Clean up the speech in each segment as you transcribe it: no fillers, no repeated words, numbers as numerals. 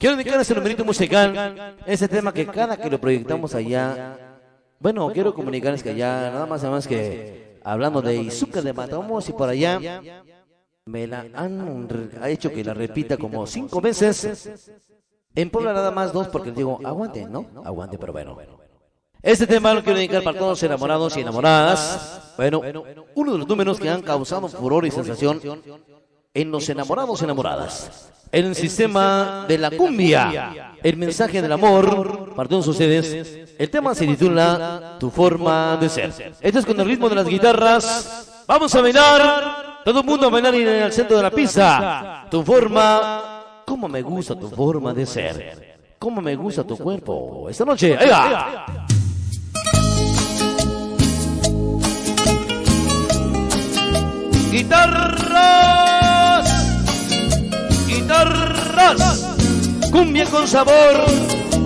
Quiero dedicar ese numerito musical, ese tema que cada que lo proyectamos allá, bueno, quiero comunicarles que allá, nada más que hablando de Izuka de Matamoros y por allá, me la ha hecho que la repita como 5 veces. En Puebla nada más 2 porque les digo, aguante, ¿no? Aguante, pero bueno. Este tema lo quiero dedicar para todos los enamorados y enamoradas. Bueno, uno de los números que han causado furor y sensación en los enamorados y enamoradas. En el sistema de la cumbia, el mensaje del amor, para todos ustedes. El tema se titula Tu forma de ser. Esto es con el ritmo de las guitarras. Vamos a bailar. Todo el mundo a bailar en el centro de la pista. Tu forma, cómo me gusta tu forma de ser. Cómo me gusta tu cuerpo. Esta noche, ahí va. Guitarras, guitarras, cumbia con sabor,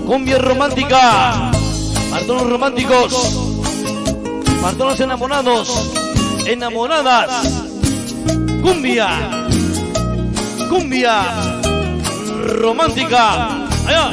cumbia romántica, para todos los románticos, para todos los enamorados, enamoradas, cumbia, cumbia romántica. Allá.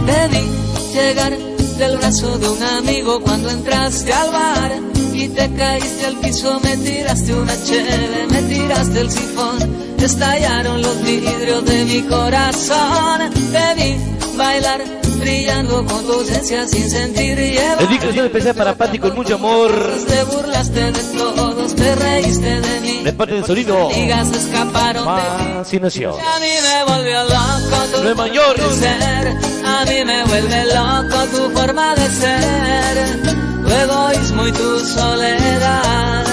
Te vi llegar del brazo de un amigo cuando entraste al bar y te caíste al piso, me tiraste una cheve, me tiraste el sifón, estallaron los vidrios de mi corazón. Te vi bailar brillando con tu ausencia sin sentir llevar. Dedicación especial para Pati con mucho amor. Te burlaste de todos, te reíste de mí. De parte del sonido. Amigas escaparon de ti. Fascinación. A mí me volvió loco tu Nueva forma York. de ser. A mí me vuelve loco tu forma de ser. Tu egoísmo y tu soledad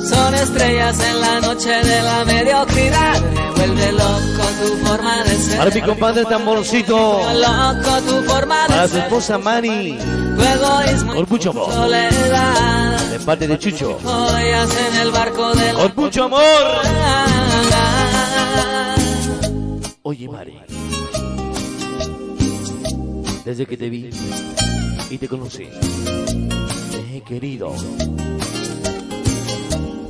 son estrellas en la noche de la mediocridad. Me vuelve loco tu forma de ser. Para mi compadre Tamborcito. Loco tu forma de Para su ser. esposa Mari. Tu egoísmo Con y mucho tu amor. soledad. De parte de Chucho. Joyas en el barco de la Con mucho amor. Oye, Mari. Desde que te vi y te conocí, te he querido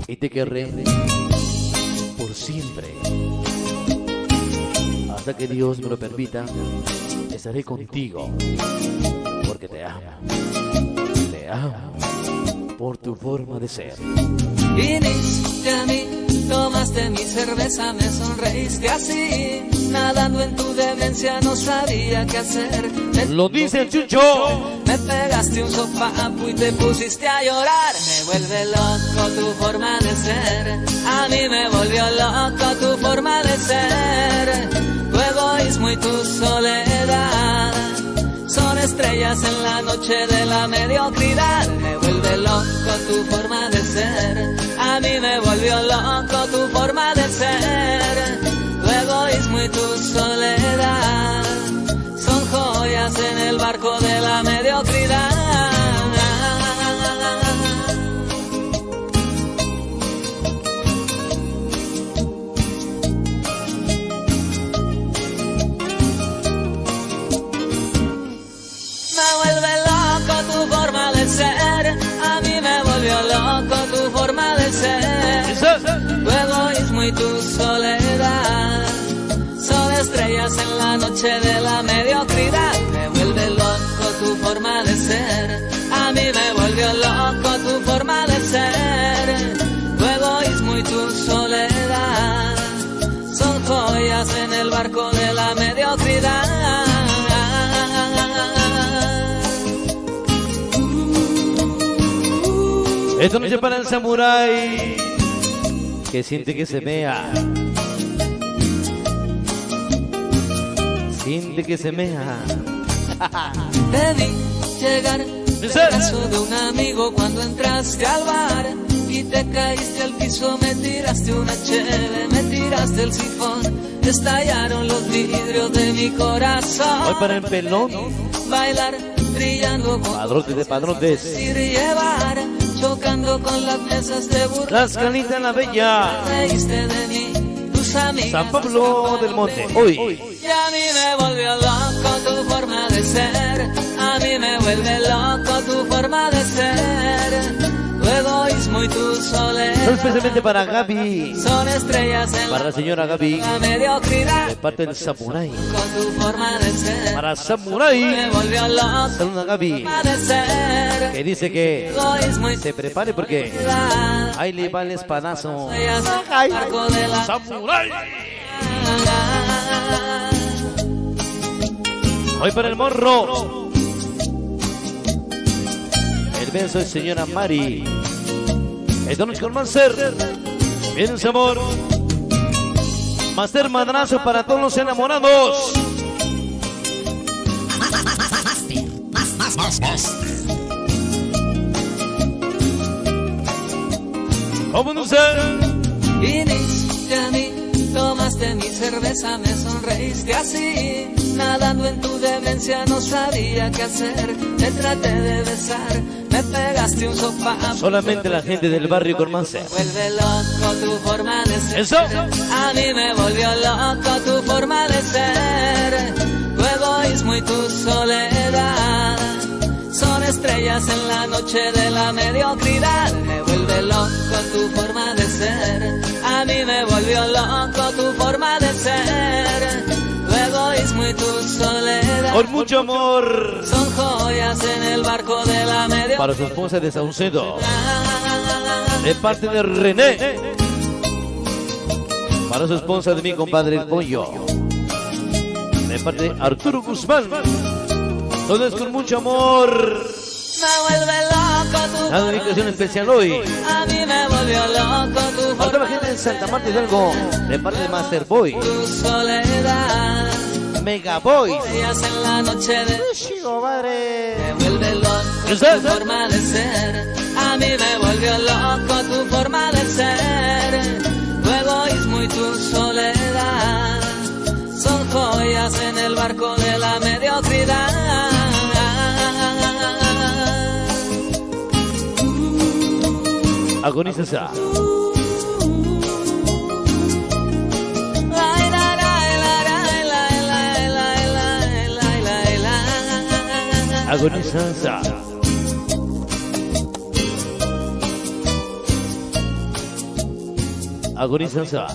y te querré por siempre. Hasta que Dios me lo permita, estaré contigo porque te amo por tu forma de ser. Viniste a mí, tomaste mi cerveza, me sonreíste así. Nadando en tu demencia no sabía qué hacer. Lo dice el Chucho. Me pegaste un sopapo y te pusiste a llorar. Me vuelve loco tu forma de ser. A mí me volvió loco tu forma de ser. Tu egoísmo y tu soledad son estrellas en la noche de la mediocridad. Me vuelve loco tu forma de ser. A mí me volvió loco tu forma de ser. Tu egoísmo y tu soledad son joyas en el barco de la mediocridad. Me vuelve loco tu forma de ser. A mí me volvió loco tu forma de ser. Tu egoísmo y tu soledad son estrellas en la noche de la mediocridad. Me vuelve loco tu forma de ser. A mí me volvió loco tu forma de ser. Tu egoísmo y tu soledad son joyas en el barco de la mediocridad. Esta noche para el samurái que siente que se vea. Siente que se mea. Te vi llegar del brazo de un amigo cuando entraste al bar y te caíste al piso, me tiraste una cheve, me tiraste el sifón, estallaron los vidrios de mi corazón. Voy para el pelón. Bailar brillando con Padrotes de padrotes. ir y llevar, chocando con las mesas de burla. Las canitas en la bella. Reíste de mí, tus amigas. San Pablo del Monte. Hoy. Y a mí me volvió loco tu forma de ser. A mí me vuelve loco tu forma de ser. Tu egoísmo y tu soledad. Especialmente para Gaby, Son estrellas en para la señora Gaby, la mediocridad. de parte del Samurai. Con tu forma de ser Para Samurai, me volvió loco. saluda a Gaby, De ser que dice que egoísmo y se prepare porque seguridad. ahí le va el espadazo. Ellas al barco de la Samurai. Hoy para el morro. El beso de señora Mari. El don con Master. Viene su amor. Master madrazo para todos los enamorados. ¿Cómo no sé? Viniste a mí, tomaste mi cerveza, me sonreíste así. Nadando en tu demencia no sabía qué hacer. Te traté de besar, me pegaste un sopapo. Solamente la gente del barrio Cormancer. Vuelve loco tu forma de ser. ¿Eso? A mí me volvió loco tu forma de ser. Tu egoísmo y tu soledad son estrellas en la noche de la mediocridad. Me vuelve loco tu forma de ser. A mí me volvió loco tu forma de ser. Tu egoísmo y tu soledad Con mucho amor. son joyas en el barco de la mediocridad. Para su esposa de Saucedo. De parte de René. Para su esposa de mi compadre el Pollo. De parte de Arturo Guzmán. Todo es con mucho amor. Me vuelve loco tu Una dedicación especial hoy. A mí me volvió loco tu Para toda la forma gente de Santa Marta Hidalgo. De parte de Master Boy. tu soledad. Mega Boys. Ellas en la noche de Chico, madre. me vuelve loco ¿Qué es tu eso? forma de ser. A mí me volvió loco tu forma de ser. Tu egoísmo y tu soledad son joyas en el barco de la mediocridad. Agoniza esa. Agoniza esa. Agoniza esa.